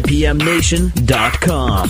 IPMNation.com.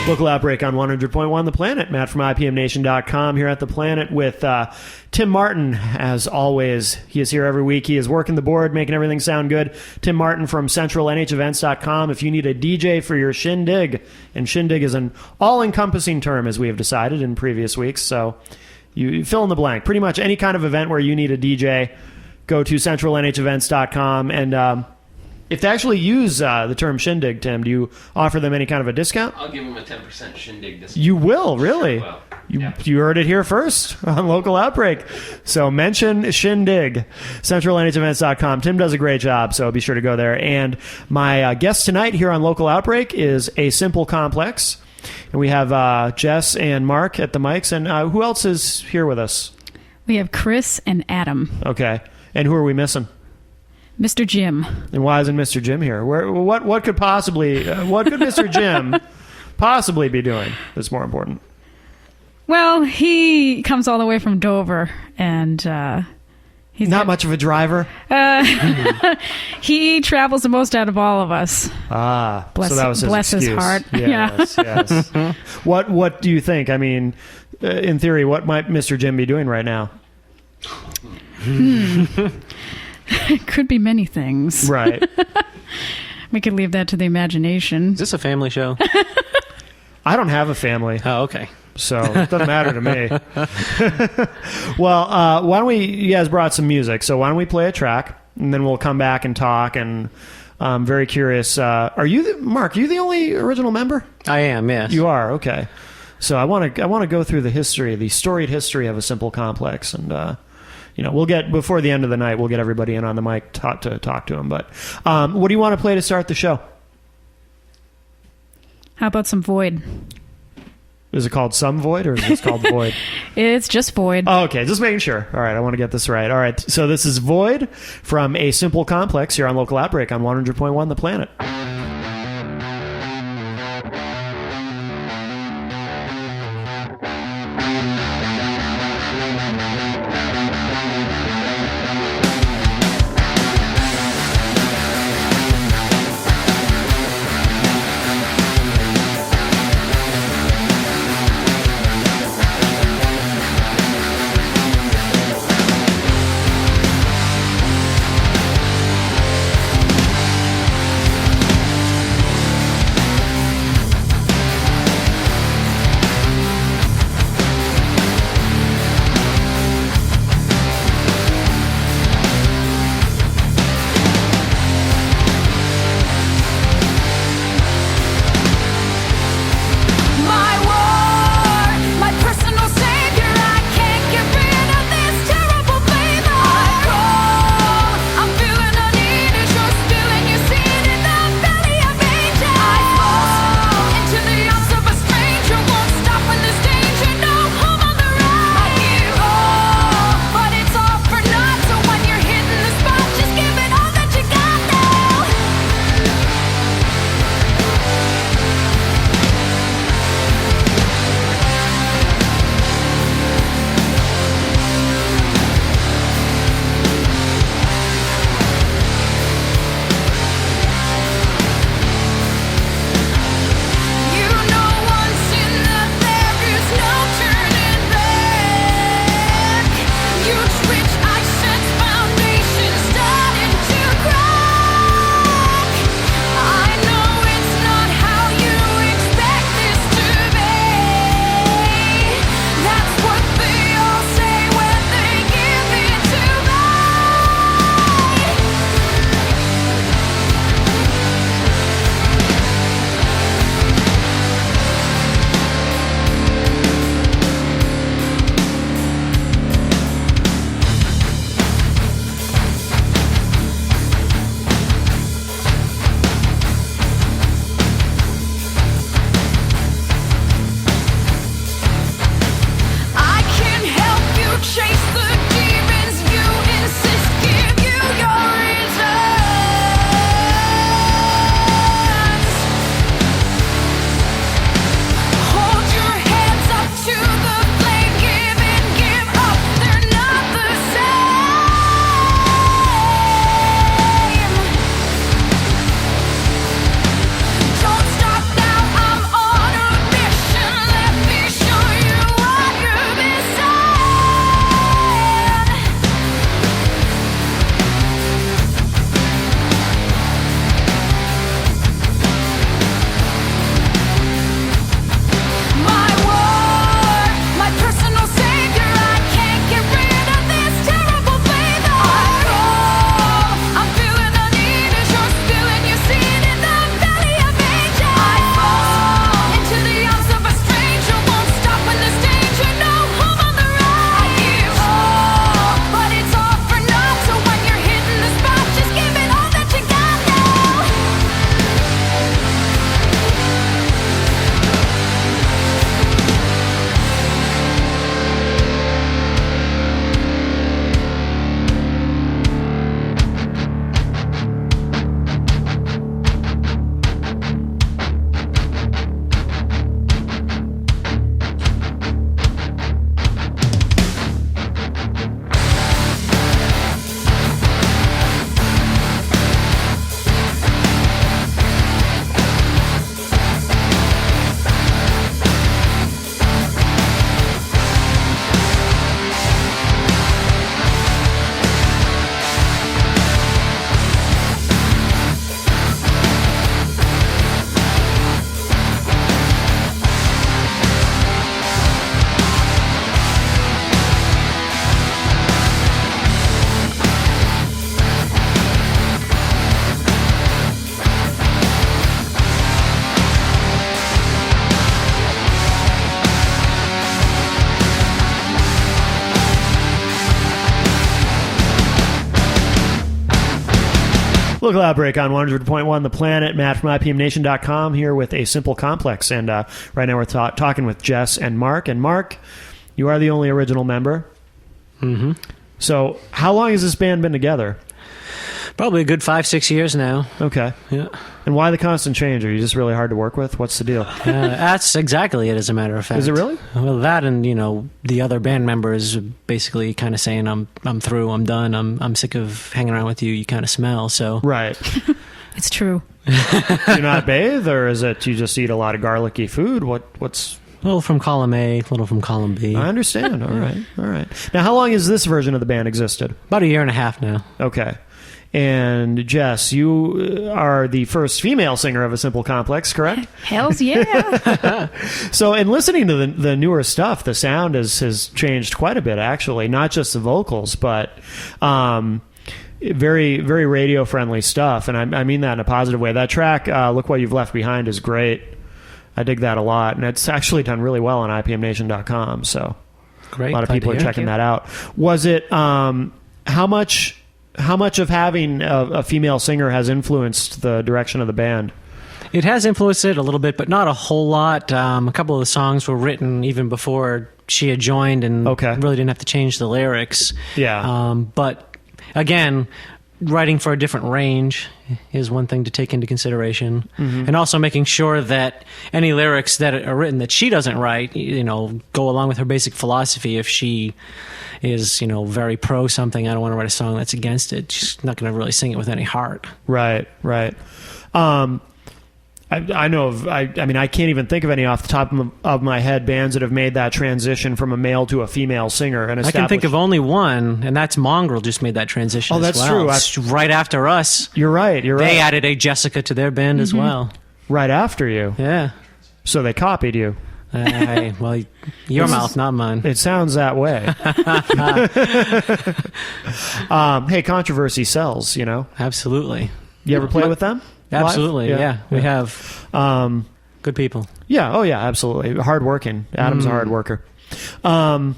Local Outbreak on 100.1 The Planet. Matt from IPMNation.com here at The Planet with Tim Martin, as always. He is here every week. He is working the board, making everything sound good. Tim Martin from CentralNHEvents.com. If you need a DJ for your shindig, and shindig is an all-encompassing term, as we have decided in previous weeks, so you fill in the blank. Pretty much any kind of event where you need a DJ, go to CentralNHEvents.com, and if they actually use the term shindig, Tim, do you offer them any kind of a discount? I'll give them a 10% shindig discount. You will, really? Sure will. You heard it here first on Local Outbreak. So mention shindig, CentralNHEvents.com. Tim does a great job, so be sure to go there. And my guest tonight here on Local Outbreak is A Simple Complex. And we have Jess and Mark at the mics. And who else is here with us? We have Chris and Adam. Okay. And who are we missing? Mr. Jim. And why isn't Mr. Jim here? What could possibly what could Mr. Jim possibly be doing that's more important? Well, he comes all the way from Dover, and he's not much of a driver. He travels the most out of all of us. Ah, bless, so that was his bless excuse. his heart. Yes, yes. What do you think? I mean, in theory, what might Mr. Jim be doing right now? It could be many things. Right. We could leave that to the imagination. Is this a family show? I don't have a family. Oh, okay. So it doesn't matter to me. Well, why don't we, you guys brought some music, so why don't we play a track, and then we'll come back and talk, and I'm very curious. Are you, Mark, are you the only original member? I am, yes. You are, okay. So I want to go through the storied history of A Simple Complex, and we'll get, before the end of the night, we'll get everybody in on the mic to talk to them. But what do you want to play to start the show? How about some Void? Is it called Some Void, or is it called Void? It's just Void. Oh, okay, just making sure. All right, I want to get this right. All right, so this is Void from A Simple Complex here on Local Outbreak on 100.1 The Planet. Local Outbreak on 100.1 The Planet. Matt from IPMNation.com here with A Simple Complex. And right now we're talking with Jess and Mark. And Mark, you are the only original member. Mm-hmm. So how long has this band been together? Probably a good 5-6 years now. Okay. Yeah. And why the constant change? Are you just really hard to work with? What's the deal? That's exactly it, as a matter of fact. Is it really? Well, that and, the other band members basically kind of saying, I'm through, I'm done, I'm sick of hanging around with you, you kind of smell, so... Right. It's true. Do you not bathe, or is it you just eat a lot of garlicky food? What's... A little from column A, a little from column B. I understand. All right. Now, how long has this version of the band existed? About a year and a half now. Okay. And Jess, you are the first female singer of A Simple Complex, correct? Hells yeah. So, in listening to the newer stuff, the sound has changed quite a bit, actually. Not just the vocals, but very, very radio-friendly stuff. And I mean that in a positive way. That track, Look What You've Left Behind, is great. I dig that a lot. And it's actually done really well on IPMNation.com. So, Great. a lot of people are checking that out. Was it, how much of having a female singer has influenced the direction of the band? It has influenced it a little bit, but not a whole lot. A couple of the songs were written even before she had joined and really didn't have to change the lyrics. Yeah. But again, writing for a different range is one thing to take into consideration. Mm-hmm. And also making sure that any lyrics that are written that she doesn't write, go along with her basic philosophy. If she is, very pro something, I don't want to write a song that's against it. She's not going to really sing it with any heart. Right. I know of, I mean, I can't even think of any off the top of my head bands that have made that transition from a male to a female singer. And I can think of only one, and that's Mongrel just made that transition. Oh, that's as well. true. Right after us. You're right. They added a Jessica to their band as well. Right after you. Yeah. So they copied you. Well, your mouth, not mine. It sounds that way. Hey, controversy sells, Absolutely. You ever play with them? Absolutely, yeah. We have good people. Yeah, oh yeah, absolutely. Hardworking. Adam's a hard worker. So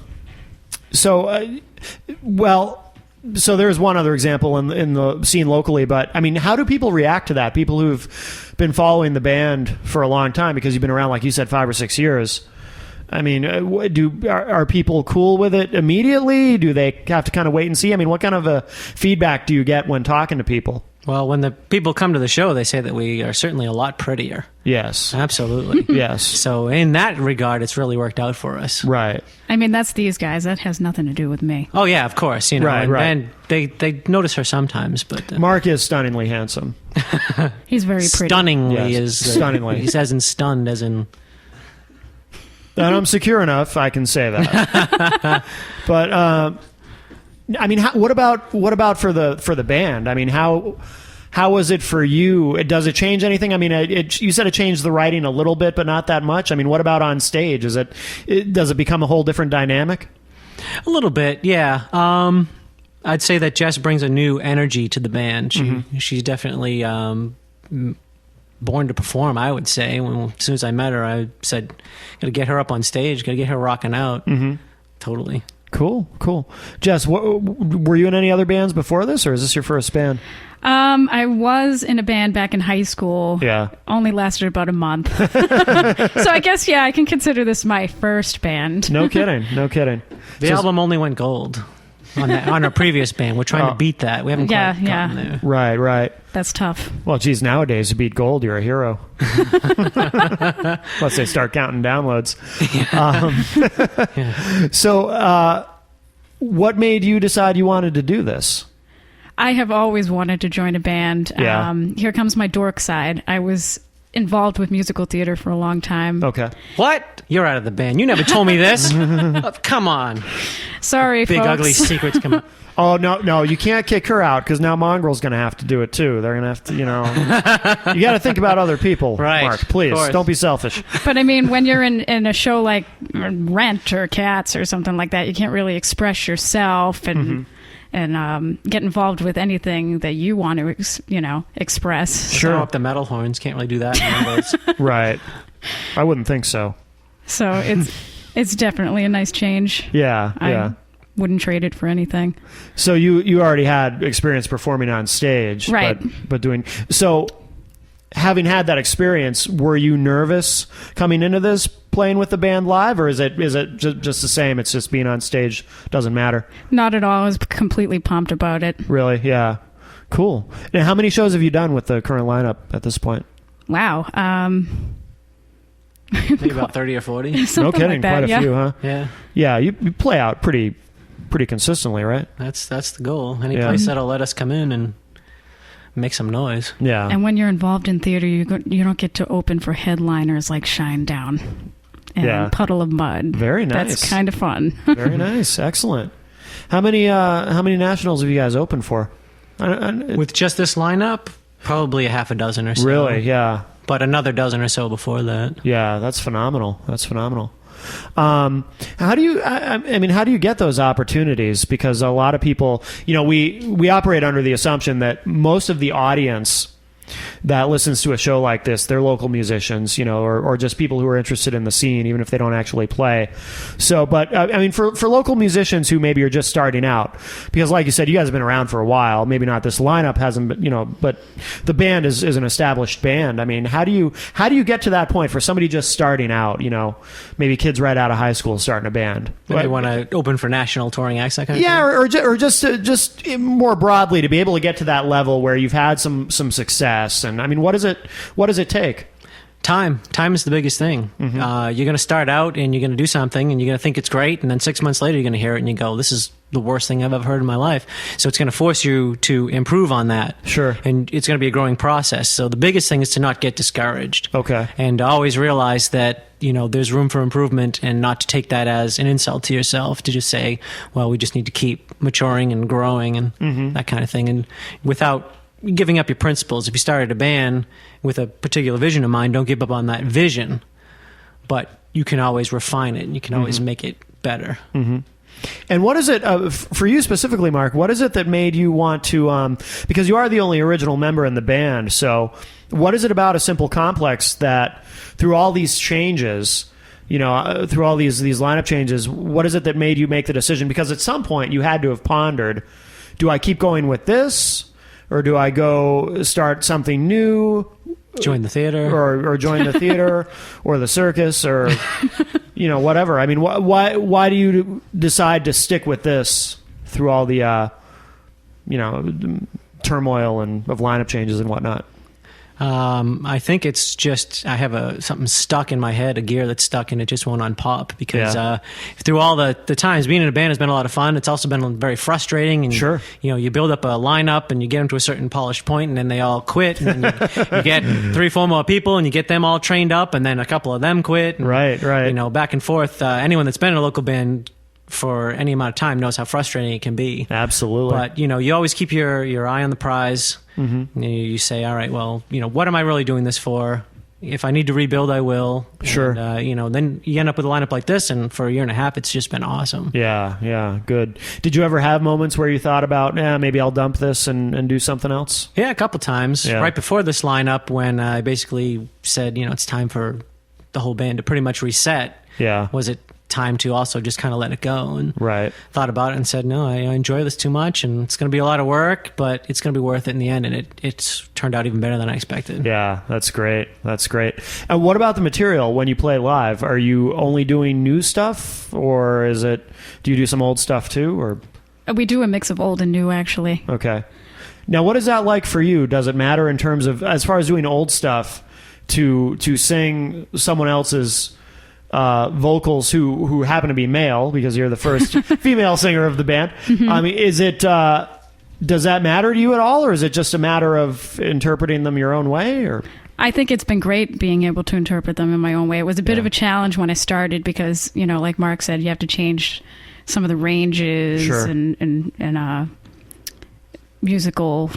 there's one other example in the scene locally, but I mean, how do people react to that? People who've been following the band for a long time, because you've been around, like you said, 5 or 6 years. I mean, are people cool with it immediately? Do they have to kind of wait and see? I mean, what kind of a feedback do you get when talking to people? Well, when the people come to the show, they say that we are certainly a lot prettier. Yes. Absolutely. Yes. So in that regard, it's really worked out for us. Right. I mean, that's these guys. That has nothing to do with me. Oh, yeah, of course. Right. And they notice her sometimes. But Mark is stunningly handsome. He's very pretty. Stunningly yes. is... Stunningly. He says in stunned as in... And I'm secure enough, I can say that. But I mean, what about for the band? I mean, how was it for you? Does it change anything? I mean, you said it changed the writing a little bit, but not that much. I mean, what about on stage? Does it become a whole different dynamic? A little bit, yeah. I'd say that Jess brings a new energy to the band. She's definitely born to perform, I would say. As soon as I met her, I said, got to get her up on stage, got to get her rocking out. Mm-hmm. Totally. Cool. Jess, were you in any other bands before this, or is this your first band? I was in a band back in high school. Yeah. Only lasted about a month. So I guess, I can consider this my first band. No kidding. The album only went gold on our previous band. We're trying to beat that. We haven't quite gotten there. Right. That's tough. Well, geez, nowadays to beat gold, you're a hero. Once they start counting downloads. So, what made you decide you wanted to do this? I have always wanted to join a band. Yeah. Here comes my dork side. I was involved with musical theater for a long time. Okay. What? You're out of the band. You never told me this. Oh, come on. Sorry, Big folks. ugly secrets come out. Oh, no, you can't kick her out, because now Mongrel's going to have to do it too. They're going to have to, you got to think about other people, right, Mark. Please, don't be selfish. But I mean, when you're in a show like Rent or Cats or something like that, you can't really express yourself and get involved with anything that you want to, express. Sure. Throw up the metal horns. Can't really do that. Right. I wouldn't think so. So it's definitely a nice change. Yeah. Wouldn't trade it for anything. So you already had experience performing on stage, right? But doing so. Having had that experience, were you nervous coming into this, playing with the band live, or is it just the same? It's just being on stage doesn't matter. Not at all. I was completely pumped about it. Really? Yeah. Cool. And how many shows have you done with the current lineup at this point? Wow. Maybe about 30 or 40. No kidding. Like that, Quite a few, huh? Yeah. Yeah. You play out pretty consistently, right? That's the goal. Any place that'll let us come in and make some noise. Yeah. And when you're involved in theater, you don't get to open for headliners like Shinedown and Puddle of Mud. Very nice. That's kind of fun. Very nice. Excellent. How many nationals have you guys opened for? With just this lineup, probably a half a dozen or so. Really? Yeah. But another dozen or so before that. Yeah, that's phenomenal. How do you get those opportunities? Because a lot of people, we operate under the assumption that most of the audience that listens to a show like this, they're local musicians, or just people who are interested in the scene, even if they don't actually play. So, but for local musicians who maybe are just starting out, because like you said, you guys have been around for a while. Maybe not this lineup hasn't, but the band is an established band. I mean, how do you get to that point for somebody just starting out? Maybe kids right out of high school starting a band. They want to open for national touring acts, that kind of thing? Or just more broadly to be able to get to that level where you've had some success. And I mean, what does it take? Time is the biggest thing. Mm-hmm. You're going to start out and you're going to do something and you're going to think it's great, and then 6 months later you're going to hear it and you go, this is the worst thing I've ever heard in my life. So it's going to force you to improve on that. Sure. And it's going to be a growing process. So the biggest thing is to not get discouraged. Okay. And always realize that there's room for improvement, and not to take that as an insult to yourself, to just say, well, we just need to keep maturing and growing and that kind of thing. And without giving up your principles. If you started a band with a particular vision in mind, don't give up on that vision, but you can always refine it and you can always make it better. Mm-hmm. And what is it, for you specifically, Mark, what is it that made you want to, because you are the only original member in the band, so what is it about A Simple Complex that through all these changes, through all these lineup changes, what is it that made you make the decision? Because at some point you had to have pondered, do I keep going with this? Or do I go start something new? Join the theater. Or join the theater or the circus or, whatever. I mean, why do you decide to stick with this through all the, turmoil and of lineup changes and whatnot? I think it's just I have something stuck in my head, a gear that's stuck, and it just won't unpop. Because through all the times being in a band has been a lot of fun. It's also been very frustrating. And sure, you build up a lineup and you get them to a certain polished point, and then they all quit. And then you get 3-4 more people, and you get them all trained up, and then a couple of them quit. And, right. Back and forth. Anyone that's been in a local band for any amount of time knows how frustrating it can be. Absolutely. But you always keep your eye on the prize. Mm-hmm. You say, all right, well, what am I really doing this for? If I need to rebuild, I will. Sure. And, then you end up with a lineup like this, and for a year and a half, it's just been awesome. Yeah, good. Did you ever have moments where you thought about, maybe I'll dump this and do something else? Yeah, a couple times. Yeah. Right before this lineup, when I basically said, it's time for the whole band to pretty much reset. Yeah. Was it time to also just kind of let it go, and thought about it and said, no, I enjoy this too much, and it's going to be a lot of work, but it's going to be worth it in the end, and it's turned out even better than I expected. Yeah, that's great. And what about the material when you play live? Are you only doing new stuff, or do you do some old stuff too, or? We do a mix of old and new, actually. Okay. Now, what is that like for you? Does it matter in terms of, as far as doing old stuff, to sing someone else's vocals who happen to be male, because you're the first female singer of the band? Mm-hmm. I mean, is it does that matter to you at all, or is it just a matter of interpreting them your own way? Or I think it's been great being able to interpret them in my own way. It was a bit of a challenge when I started, because like Mark said, you have to change some of the ranges and musical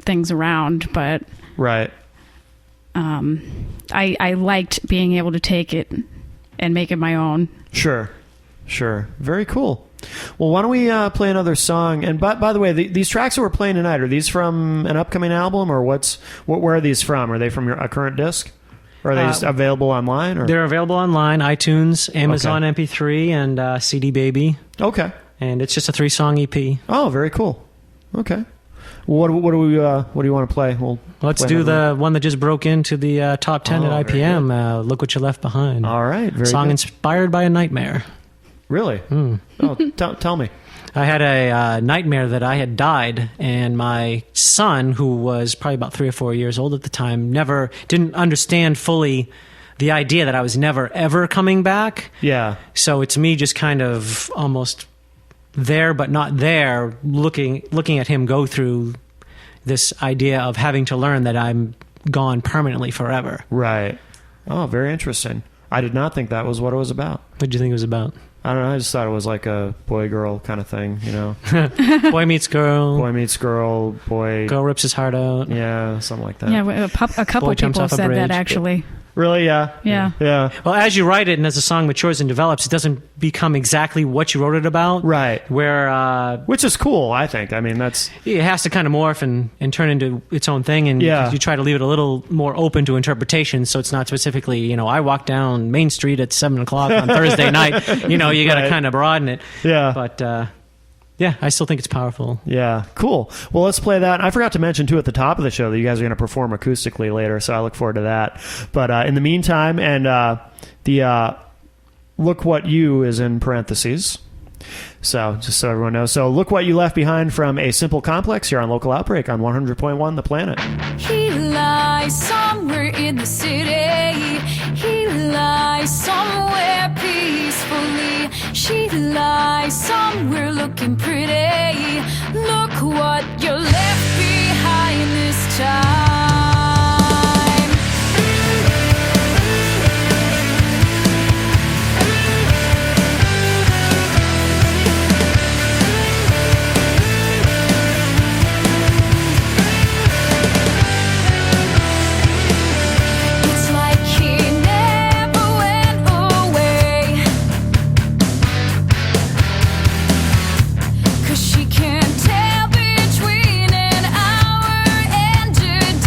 things around, but I liked being able to take it and make it my own. Sure. Very cool. Well, why don't we play another song? And by the way, these tracks that we're playing tonight, are these from an upcoming album, or where are these from? Are they from a current disc? Or are they just available online? Or? They're available online, iTunes, Amazon MP3, and CD Baby. Okay. and it's just a 3-song EP. Oh, very cool. Okay. What do you want to play? Let's do the one that just broke into the top 10 at IPM. Look What You Left Behind. All right. Very song good. inspired by a nightmare. Really? Oh, tell me. I had a nightmare that I had died, and my son, who was probably about 3 or 4 years old at the time, didn't understand fully the idea that I was never ever coming back. Yeah. So it's me just kind of almost there but not there, looking at him go through this idea of having to learn that I'm gone permanently forever. Right. Oh, very interesting. I did not think that was what it was about. What did you think it was about? I don't know. I just thought it was like a boy-girl kind of thing, you know? Boy meets girl. Boy meets girl, boy... Girl rips his heart out. Yeah, something like that. Yeah, a couple Boy jumps people off a said that, bridge. actually. Really? Yeah. Yeah. Yeah. Well, as you write it and as the song matures and develops, it doesn't become exactly what you wrote it about. Right. Where Which is cool, I think. I mean, that's... it has to kind of morph and turn into its own thing, and Yeah. you try to leave it a little more open to interpretation, so it's not specifically, I walked down Main Street at 7 o'clock on Thursday night. You got to Right. kind of broaden it. Yeah. But, yeah, I still think it's powerful. Yeah, cool. Well, let's play that. I forgot to mention, too, at the top of the show that you guys are going to perform acoustically later, so I look forward to that. But in the meantime, and the Look What You is in parentheses. So, just so everyone knows. So, Look What You Left Behind from A Simple Complex here on Local Outbreak on 100.1 The Planet. He lies somewhere in the city. He lies somewhere peacefully. She lies somewhere looking pretty. Look what you left behind this time. It's like he never went away. 'Cause she can't tell between an hour and a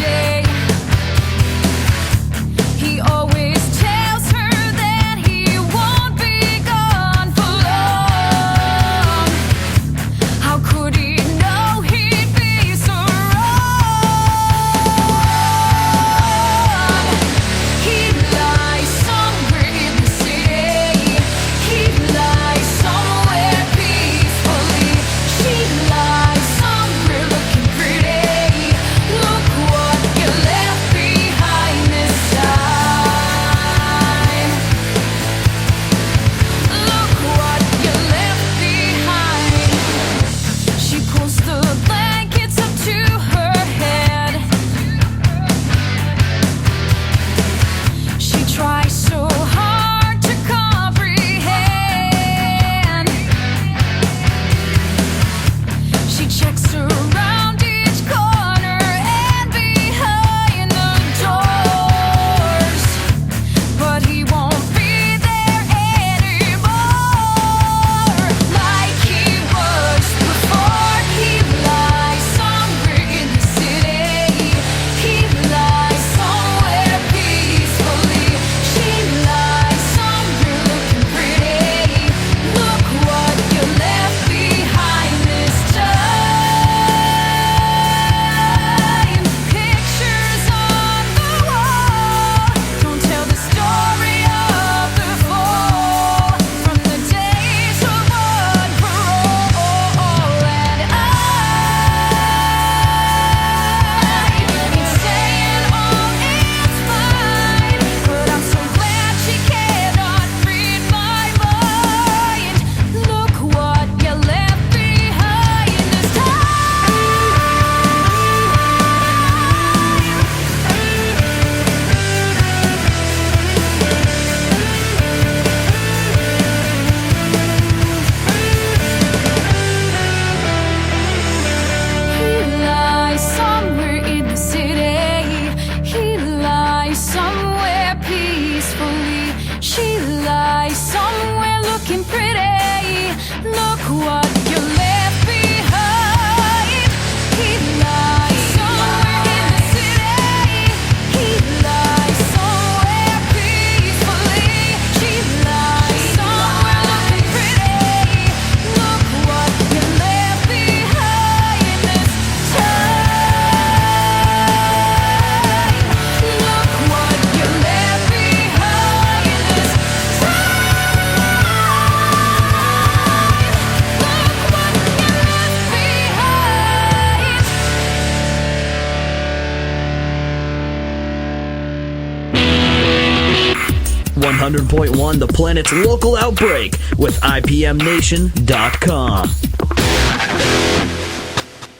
100.1 The Planet's local outbreak with IPMNation.com.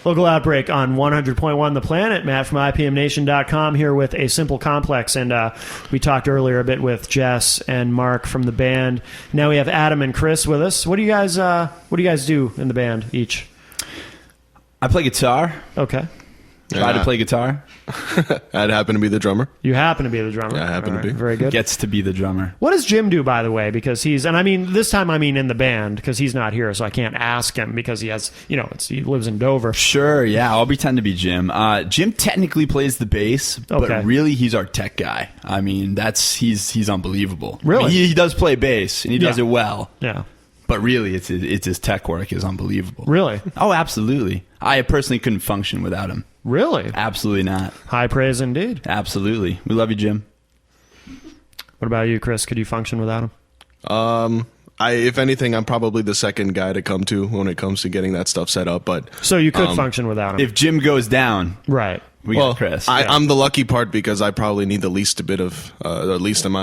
Local Outbreak on 100.1 The Planet. Matt from IPMNation.com here with A Simple Complex. And we talked earlier a bit with Jess and Mark from the band. Now we have Adam and Chris with us. What do you guys do in the band each? I play guitar. Okay. Try to play guitar. I'd happen to be the drummer. You happen to be the drummer. Yeah, I happen to be. Very good. Gets to be the drummer. What does Jim do, by the way? Because he's, and I mean, this time I mean in the band, because he's not here, so I can't ask him because he has, he lives in Dover. Sure, yeah, I'll pretend to be Jim. Jim technically plays the bass, Okay. but really he's our tech guy. I mean, he's unbelievable. Really? I mean, he does play bass, and he does Yeah. it well. Yeah. But really, it's his tech work is unbelievable. Really? Oh, absolutely. I personally couldn't function without him. Really? Absolutely not. High praise indeed. Absolutely. We love you, Jim. What about you, Chris? Could you function without him? If anything, I'm probably the second guy to come to when it comes to getting that stuff set up. But So you could function without him. If Jim goes down, Right. we got Chris. I'm the lucky part because I probably need the least amount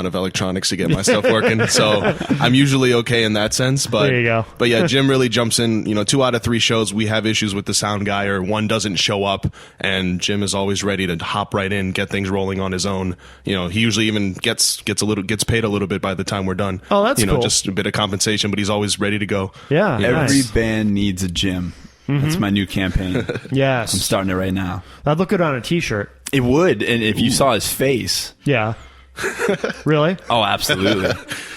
of electronics to get my stuff working. So I'm usually okay in that sense. But There you go. But yeah, Jim really jumps in. 2 out of 3 shows we have issues with the sound guy or one doesn't show up, and Jim is always ready to hop right in, get things rolling on his own. He usually even gets paid a little bit by the time we're done. Oh, that's cool. Just a bit of compensation, but he's always ready to go. Yeah. Every Nice. band needs a Jim. That's my new campaign. Yes. I'm starting it right now. That'd look good on a T-shirt. It would, and if you saw his face, Yeah. Really? oh, absolutely.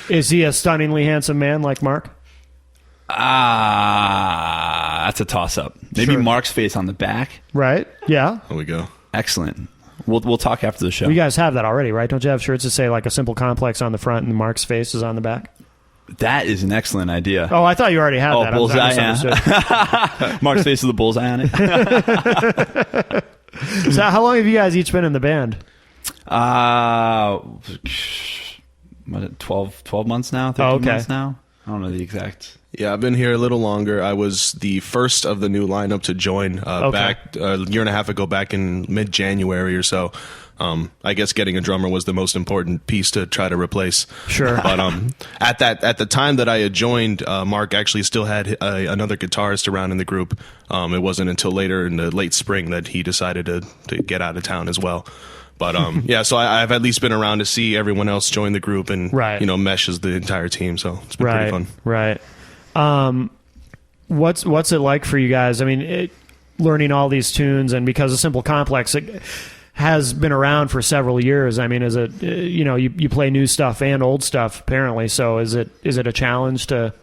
Is he a stunningly handsome man like Mark? That's a toss-up. Maybe Sure. Mark's face on the back. Right? Yeah. There we go. Excellent. We'll talk after the show. You guys have that already, right? Don't you have shirts that say like A Simple Complex on the front and Mark's face is on the back? That is an excellent idea. Oh, I thought you already had that. I bullseye. misunderstood. Mark's face with the bullseye on it. So how long have you guys each been in the band? 12 months now? 13 Oh, okay. months now? I don't know the exact. Yeah, I've been here a little longer. I was the first of the new lineup to join back a year and a half ago, back in mid-January or so. I guess getting a drummer was the most important piece to try to replace. Sure. But at the time that I had joined, Mark actually still had another guitarist around in the group. It wasn't until later in the late spring that he decided to get out of town as well. But yeah, so I've at least been around to see everyone else join the group and Right. mesh as the entire team. So it's been pretty fun. Right. What's it like for you guys? I mean, learning all these tunes, and because of Simple Complex, it has been around for several years. I mean, is it you play new stuff and old stuff apparently? So is it a challenge to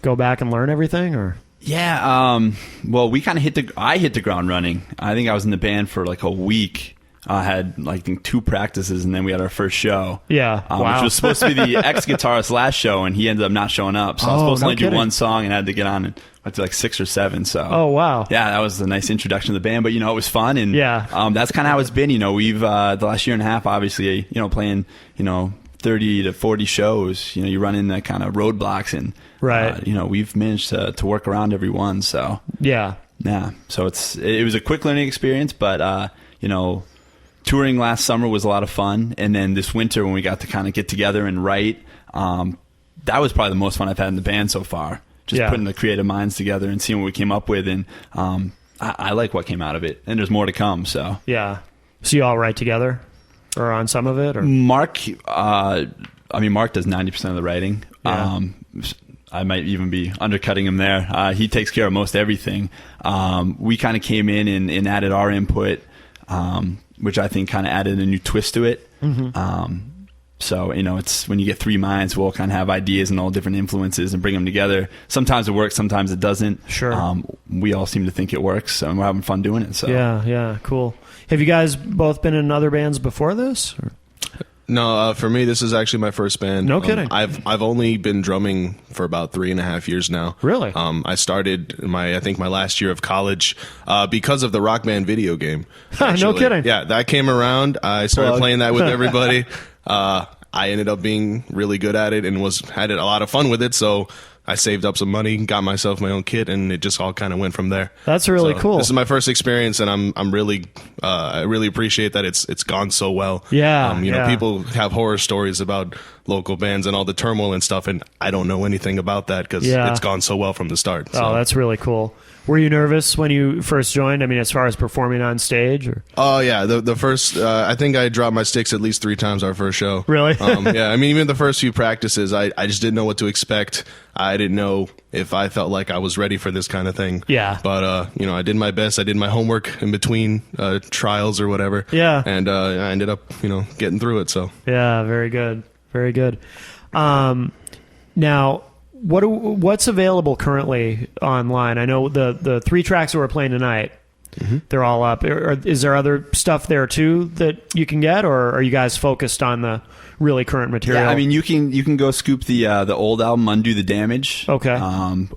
go back and learn everything, or? Yeah. Well, we kind of I hit the ground running. I think I was in the band for like a week. I had like 2 practices, and then we had our first show. Yeah, wow. Which was supposed to be the ex-guitarist's last show, and he ended up not showing up. So I was supposed to no only do kidding. 1 song, and I had to get on and went to like 6 or 7. So Oh, wow. yeah, that was a nice introduction to the band. But it was fun, and Yeah. that's kind of how it's been. We've the last year and a half, obviously, playing 30 to 40 shows. You run into kind of roadblocks, and Right. we've managed to work around every one. So Yeah. yeah, so it was a quick learning experience, but touring last summer was a lot of fun, and then this winter when we got to kind of get together and write, that was probably the most fun I've had in the band so far. Just Yeah. putting the creative minds together and seeing what we came up with, and I like what came out of it, and there's more to come. So Yeah. So you all write together, or on some of it, or? Mark, Mark does 90% of the writing. Yeah. I might even be undercutting him there. He takes care of most everything. We kind of came in and added our input, which I think kind of added a new twist to it. So, it's when you get 3 minds, we'll kind of have ideas and all different influences and bring them together. Sometimes it works, sometimes it doesn't. Sure. We all seem to think it works, and we're having fun doing it. So Yeah, cool. Have you guys both been in other bands before this? Or? No, for me, this is actually my first band. No kidding. I've only been drumming for about 3.5 years now. Really? I started my last year of college because of the Rock Band video game. No actually. kidding. Yeah, that came around. I started playing that with everybody. I ended up being really good at it and had a lot of fun with it. So I saved up some money, got myself my own kit, and it just all kind of went from there. That's really So cool. This is my first experience, and I'm really I really appreciate that it's gone so well. Yeah, you know, yeah. people have horror stories about local bands and all the turmoil and stuff, and I don't know anything about that because Yeah. it's gone so well from the start. So. Oh, that's really cool. Were you nervous when you first joined? I mean, as far as performing on stage, or Oh yeah, the first I think I dropped my sticks at least 3 times our first show. Really? Yeah, I mean even the first few practices, I just didn't know what to expect. I didn't know if I felt like I was ready for this kind of thing. Yeah. But you know, I did my best. I did my homework in between trials or whatever. Yeah. And I ended up getting through it. So yeah, very good, very good. Now, what's available currently online? I know the 3 tracks that we're playing tonight. Mm-hmm. They're all up. Is there other stuff there too that you can get, or are you guys focused on the really current material? Yeah, I mean, you can go scoop the old album, Undo the Damage. Okay.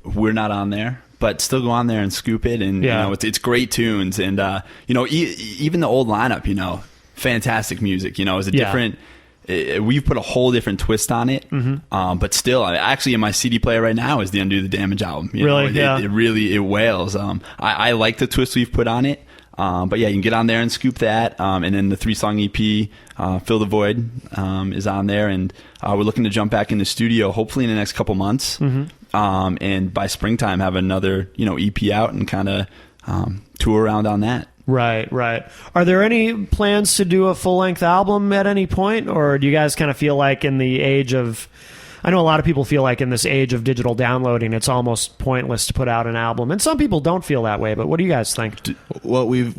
We're not on there, but still go on there and scoop it, and Yeah. it's great tunes, and even the old lineup, fantastic music. It's a Yeah. different. We've put a whole different twist on it, but still, actually, in my CD player right now is the Undo the Damage album. Really? Yeah. It really wails. I like the twist we've put on it, but yeah, you can get on there and scoop that, and then the 3-song EP, Fill the Void, is on there, and we're looking to jump back in the studio hopefully in the next couple months, and by springtime have another EP out and kind of tour around on that. Right. Are there any plans to do a full-length album at any point, or do you guys kind of feel like in the age of... I know a lot of people feel like in this age of digital downloading, it's almost pointless to put out an album, and some people don't feel that way. But what do you guys think? Well, we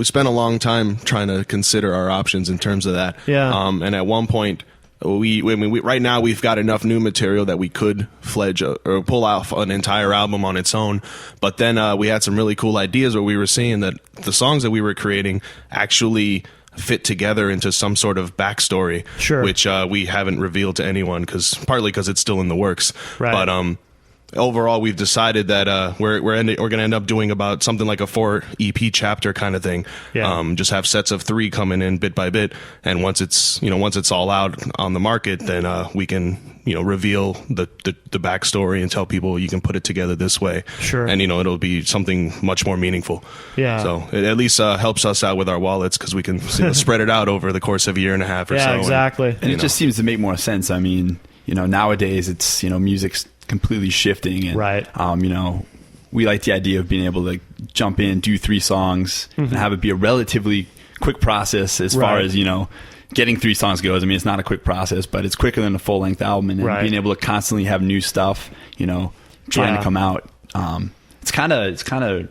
spent a long time trying to consider our options in terms of that. Yeah. And at one point, right now we've got enough new material that we could fledge or pull out an entire album on its own. But then we had some really cool ideas where we were seeing that the songs that we were creating actually fit together into some sort of backstory, Sure. which we haven't revealed to anyone partly because it's still in the works. Right. But overall, we've decided that we're going to end up doing about something like a 4 EP chapter kind of thing. Yeah. Just have sets of 3 coming in bit by bit, and once it's all out on the market, then we can reveal the backstory and tell people you can put it together this way. Sure. And it'll be something much more meaningful. Yeah. So it at least helps us out with our wallets because we can spread it out over the course of a year and a half or Yeah, so. exactly. And it just seems to make more sense. I mean, nowadays it's music's completely shifting, and Right. we like the idea of being able to jump in, do 3 songs, and have it be a relatively quick process as far Right. as getting 3 songs goes. I mean, it's not a quick process, but it's quicker than a full length album, and then Right. being able to constantly have new stuff, trying Yeah. to come out. It's kind of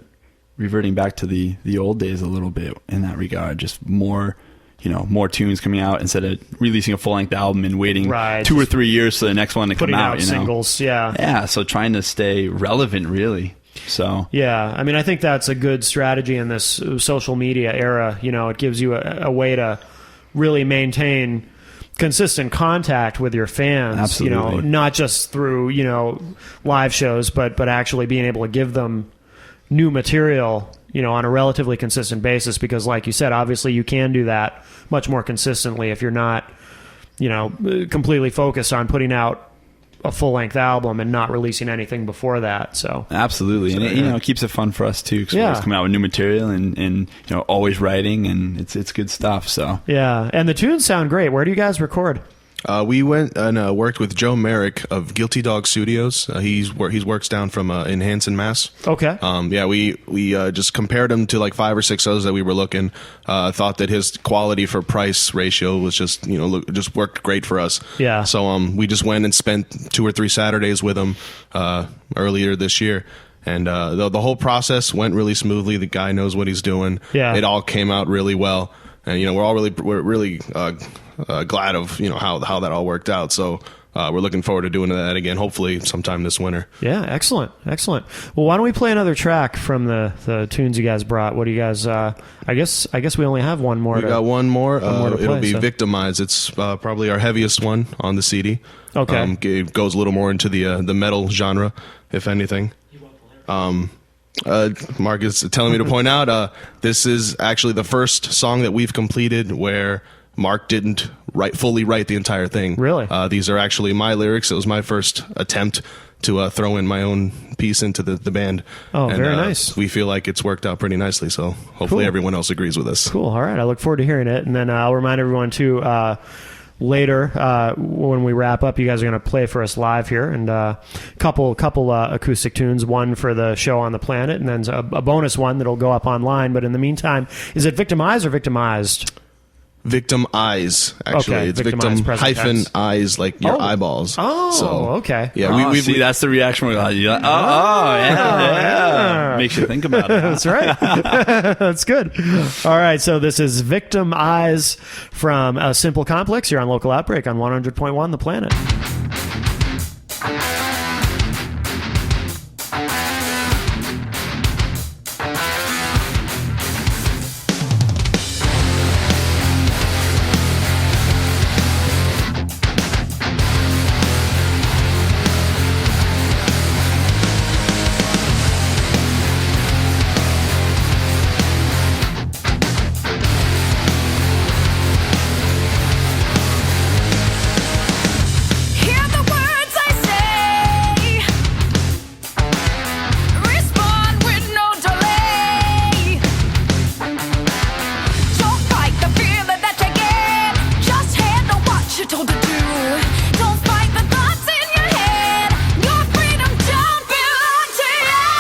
reverting back to the old days a little bit in that regard. Just more tunes coming out instead of releasing a full-length album and waiting Right. 2 or 3 years for the next one to come Putting out. out singles, yeah. Yeah, so trying to stay relevant, really. So Yeah, I mean, I think that's a good strategy in this social media era. It gives you a way to really maintain consistent contact with your fans. Absolutely. Not just through live shows, but actually being able to give them new material on a relatively consistent basis, because like you said, obviously you can do that much more consistently if you're not completely focused on putting out a full-length album and not releasing anything before that. So absolutely, and it keeps it fun for us too, because we're always coming out with new material and always writing, and it's good stuff. So yeah, and the tunes sound great. Where do you guys record? We went and worked with Joe Merrick of Guilty Dog Studios. He works down from in Hanson, Mass. Okay. We just compared him to like 5 or 6 others that we were looking. Thought that his quality for price ratio was just just worked great for us. Yeah. So we just went and spent 2 or 3 Saturdays with him earlier this year. And the whole process went really smoothly. The guy knows what he's doing. Yeah. It all came out really well. And we're really glad of how that all worked out. So we're looking forward to doing that again, hopefully sometime this winter. Yeah, excellent. Well, why don't we play another track from the tunes you guys brought? What do you guys? I guess we only have one more. We got one more. more to It'll play, be so. "Victimized." It's probably our heaviest one on the CD. Okay. It goes a little more into the metal genre, if anything. Mark is telling me to point out this is actually the first song that we've completed where Mark didn't fully write the entire thing. Really? These are actually my lyrics. It was my first attempt to throw in my own piece into the band. Oh, and, very nice. We feel like it's worked out pretty nicely, so hopefully Cool. everyone else agrees with us. Cool. All right. I look forward to hearing it. And then I'll remind everyone, too, later when we wrap up, you guys are going to play for us live here, and a couple acoustic tunes, one for the show on the planet, and then a bonus one that'll go up online. But in the meantime, is it Victimize or Victimized? Victim eyes, actually. Okay, It's victimized, victim present hyphen tense. eyes, like your Oh. eyeballs. Oh, So, okay. Yeah, we see, that's the reaction we're like, yeah. Makes you think about it. That's right. That's good. All right, so this is Victim Eyes from A Simple Complex. You're on Local Outbreak on 100.1 The Planet. Hear the words I say. Respond with no delay. Don't fight the feeling that you get. Just handle what you're told to do. Don't fight the thoughts in your head. Your freedom don't belong to you.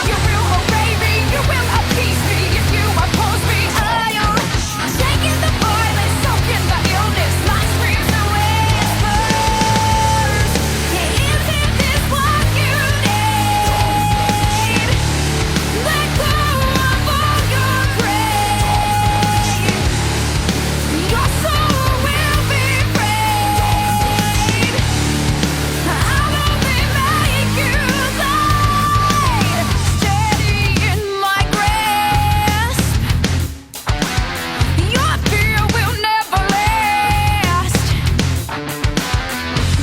You will obey me. You will appease me. If you oppose me, I'll take in the violence, soak in the illness. My screams and whispers. Isn't this what you need? Let go of all your grace. Your soul will be freed. I'll only make you light, steady in my grasp. Your fear will never last.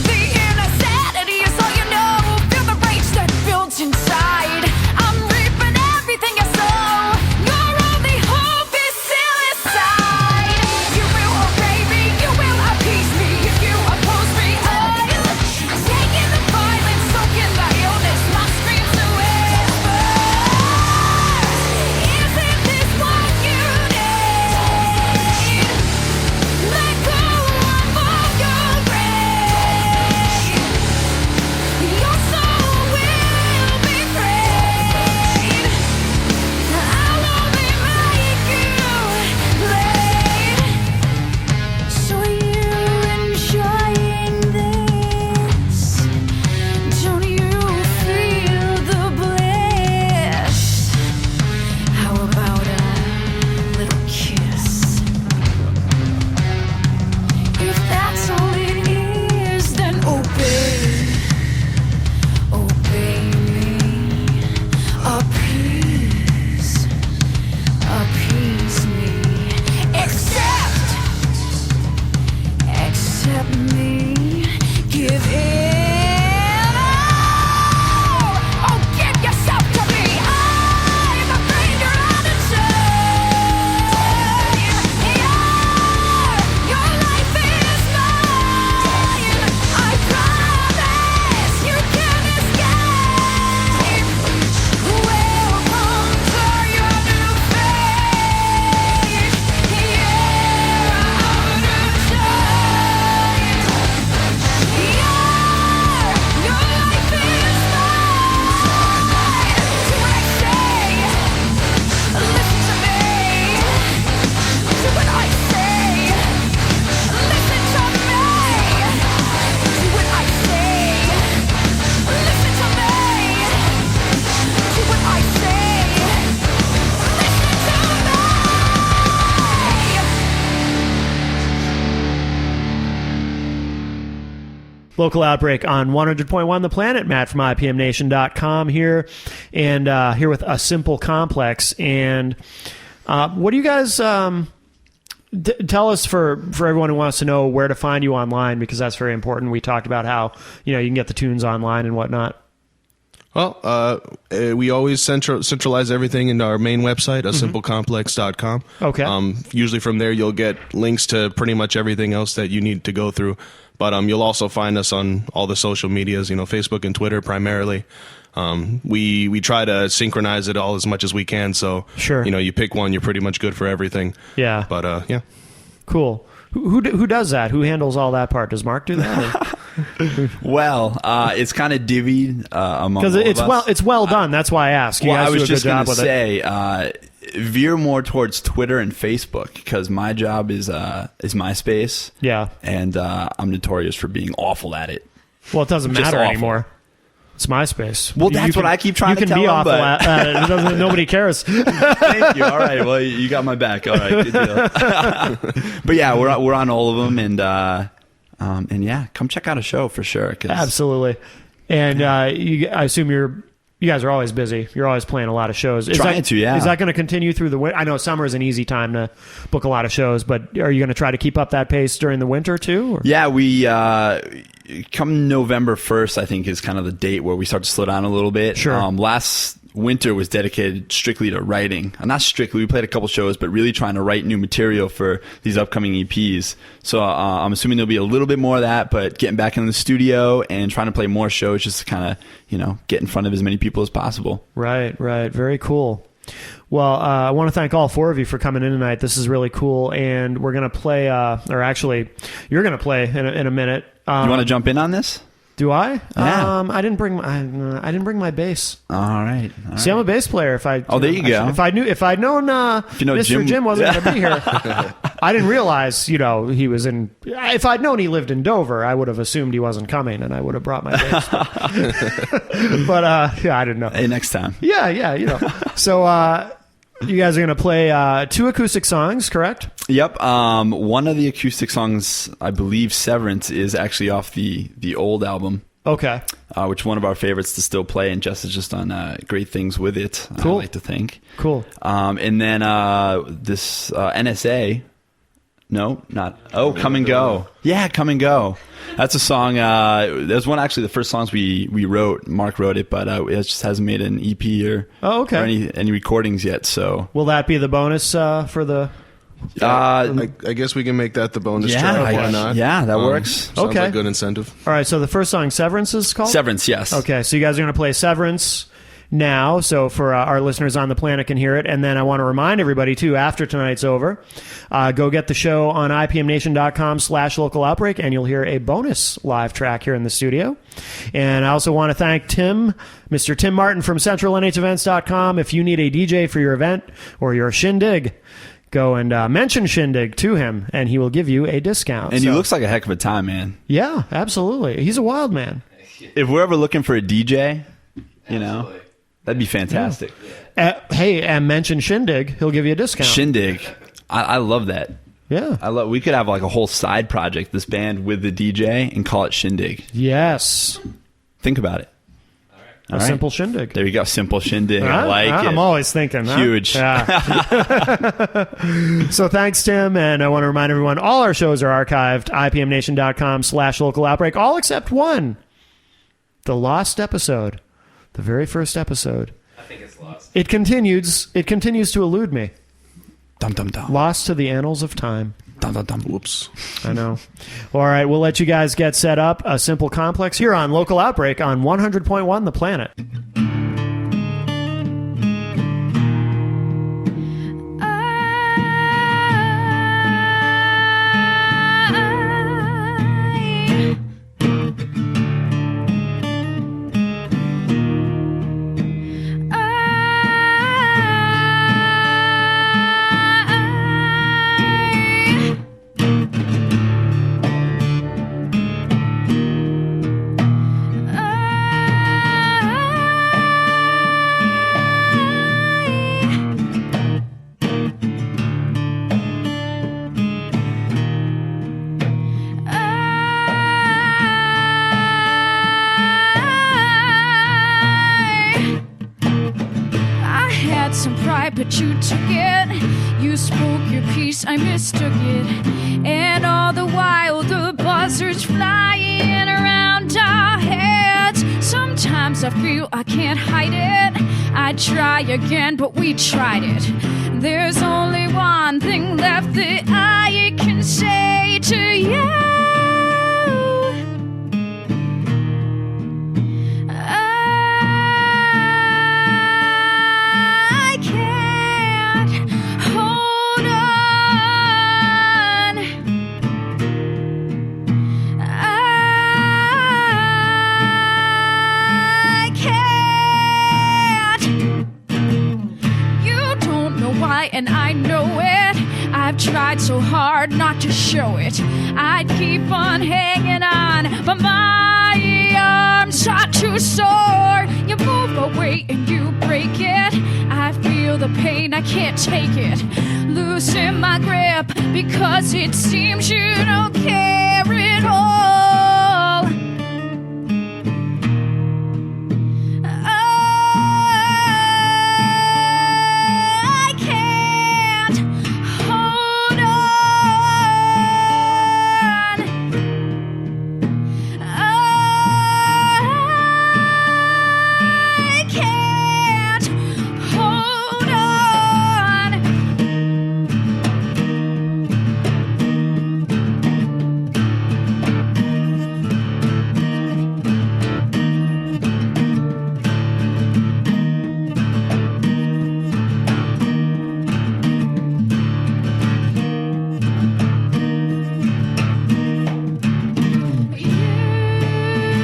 The inner sanity is all you know. Feel the rage that builds inside. I'm reaping everything you sow. Your only hope is suicide. You will obey me. You will appease me. If you oppose me, I'll take in the violence, soak in the illness. My screams and whispers. Isn't this what you need? Let go of all your grace. Your soul will be freed. I'll only make you bleed. So you're enjoying this? Don't you feel the bliss? How about a little kiss? If that's all it is, then obey me. Appease me. Accept me. Give in. Oh, give yourself to me. I'm afraid you're out of turn. Your life is mine. I promise you can't escape. Welcome to your new phase. Out of sight. Your life is mine. Do what I say. Listen to me. Do what I say. Listen to me. Do what I say. Listen to me. Do what I say. Listen to me. Local Outbreak on 100.1 The Planet. Matt from IPMNation.com here, and here with A Simple Complex. And what do you guys tell us for everyone who wants to know where to find you online, because that's very important. We talked about how you can get the tunes online and whatnot. Well, we always centralize everything into our main website, asimplecomplex.com. Okay. Usually from there, you'll get links to pretty much everything else that you need to go through. But you'll also find us on all the social medias, Facebook and Twitter primarily. We try to synchronize it all as much as we can. So, Sure. You pick one, you're pretty much good for everything. Yeah. But, yeah. Cool. Who does that? Who handles all that part? Does Mark do that? Well, it's kind of divvied among Because all of us. it's well done. That's why I asked. You Well, guys I was do a good just going job to with it. say, veer more towards Twitter and Facebook because my job is MySpace. Yeah. And I'm notorious for being awful at it. Well, it doesn't Just matter awful. anymore. It's MySpace. Well, that's what I keep trying to tell You can be them, awful but- at it. Nobody cares. Thank you. All right. Well, you got my back. All right. Good deal. But yeah, we're on all of them, and yeah, come check out a show for sure. 'Cause Absolutely. And I assume you guys are always busy. You're always playing a lot of shows. Trying to, yeah. Is that going to continue through the winter? I know summer is an easy time to book a lot of shows, but are you going to try to keep up that pace during the winter too? Or? Yeah, we come November 1st, I think, is kind of the date where we start to slow down a little bit. Sure. Last winter was dedicated strictly to writing. Not strictly, we played a couple shows, but really trying to write new material for these upcoming EPs. So I'm assuming there'll be a little bit more of that, but getting back in the studio and trying to play more shows just to kind of, get in front of as many people as possible. Right. Very cool. Well, I want to thank all four of you for coming in tonight. This is really cool, and we're going to play, or actually, you're going to play in a minute. You want to jump in on this? Do I? Yeah. I didn't bring my bass. All right. See, I'm a bass player. There you go. If I'd known Mr. Jim wasn't going to be here, I didn't realize he was in. If I'd known he lived in Dover, I would have assumed he wasn't coming, and I would have brought my bass. But yeah, I didn't know. Hey, next time. Yeah. So you guys are going to play 2 acoustic songs, correct? Yep. One of the acoustic songs, I believe, "Severance," is actually off the old album. Okay. Which one of our favorites to still play, and Jess has just done great things with it. Cool. I like to think. Cool. And then this NSA. No, not. Oh, Come and Go. Yeah, Come and Go. That's a song. There's one actually. The first songs we wrote. Mark wrote it, but it just hasn't made an EP or any recordings yet. So will that be the bonus for the? I guess we can make that the bonus track. Why not? Yeah, that works. Sounds Okay. like good incentive. All right. So the first song, "Severance," is called Severance. Yes. Okay. So you guys are going to play "Severance" now, so for our listeners on the planet can hear it. And then I want to remind everybody too, after tonight's over, go get the show on IPMNation.com/local outbreak, and you'll hear a bonus live track here in the studio. And I also want to thank Mr. Tim Martin from CentralNHEvents.com. If you need a DJ for your event or your shindig, go and mention Shindig to him, and he will give you a discount. And he looks like a heck of a time, man. Yeah, absolutely. He's a wild man. If we're ever looking for a DJ, that'd be fantastic. Hey, and mention Shindig, he'll give you a discount. Shindig. I love that. Yeah. We could have like a whole side project, this band with the DJ, and call it Shindig. Yes. Think about it. A simple shindig. There you go. Simple shindig. I like it. I'm always thinking. Huge. Yeah. So thanks, Tim. And I want to remind everyone, all our shows are archived. IPMNation.com/local outbreak, all except one. The lost episode. The very first episode. I think it's lost. It continues to elude me. Dum, dum, dum. Lost to the annals of time. Dum, dum, dum. Whoops. I know. All right, we'll let you guys get set up. A simple complex here on Local Outbreak on 100.1 The Planet. But you took it, you spoke your piece, I mistook it. And all the while the buzzards flying around our heads. Sometimes 'cause I feel I can't hide it. I'd try again, but we tried it. There's only one thing left that I can say to you. I can't hold on. I can't. You don't know why, and I know it. I've tried so hard not to show it. I'd keep on hanging on, but my arms are too sore. You move away and you break it. I feel the pain, I can't take it. Losing my grip because it seems you don't care at all. I can't hold on. I can't hold on.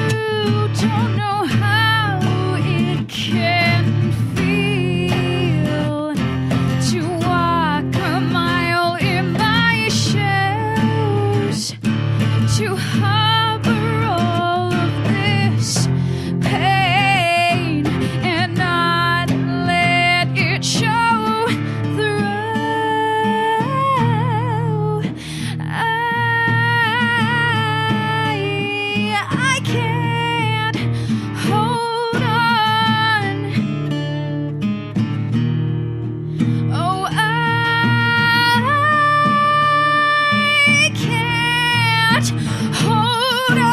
You don't know how it can feel to walk a mile in my shoes, to harbor all of this pain and not let it show through. I can't hold on. Oh, I can't hold on.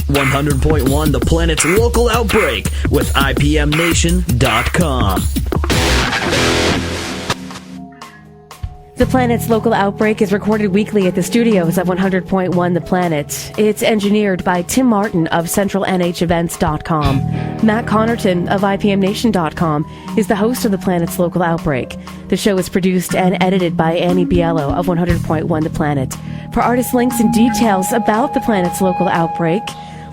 One 100.1 The Planet's local outbreak with IPMNation.com. The Planet's local outbreak is recorded weekly at the studios of 100.1 The Planet. It's engineered by Tim Martin of CentralNHEvents.com. Matt Connerton of IPMNation.com is the host of The Planet's local outbreak. The show is produced and edited by Annie Biello of 100.1 The Planet. For artist links and details about The Planet's local outbreak,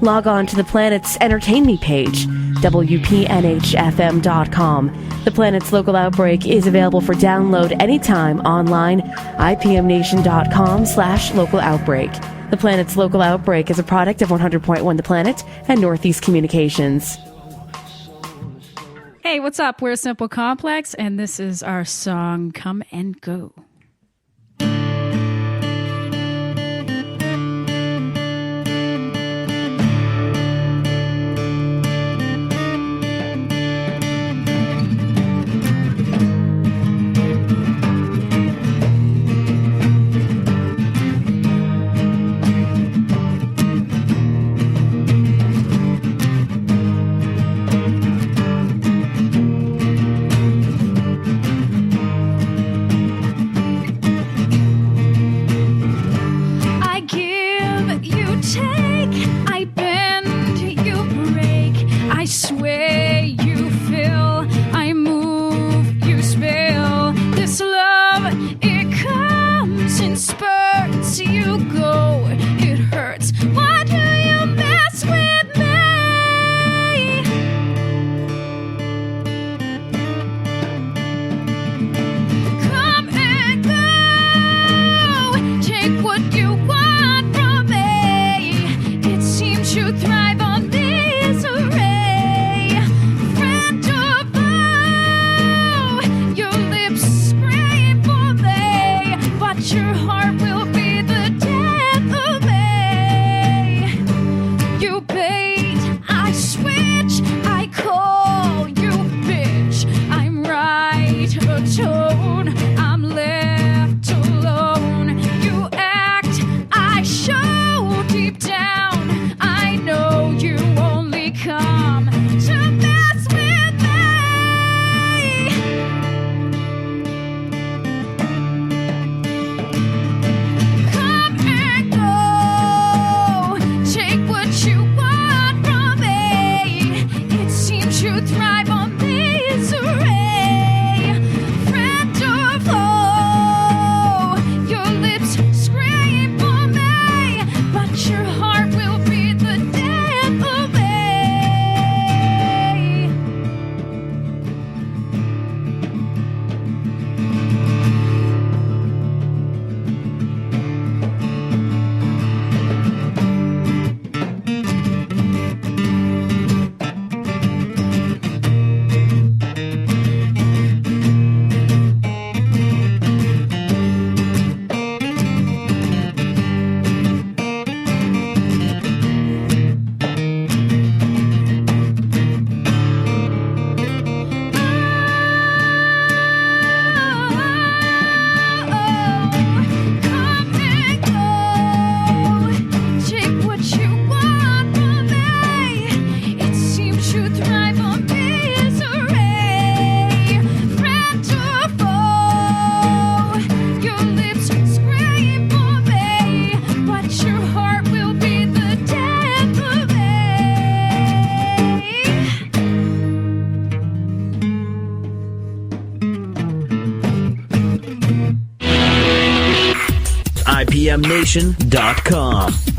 log on to The Planet's Entertain Me page, WPNHFM.com. The Planet's local outbreak is available for download anytime online, IPMNation.com/local outbreak. The Planet's local outbreak is a product of 100.1 The Planet and Northeast Communications. Hey, what's up? We're Simple Complex, and this is our song Come and Go. IPMNation.com.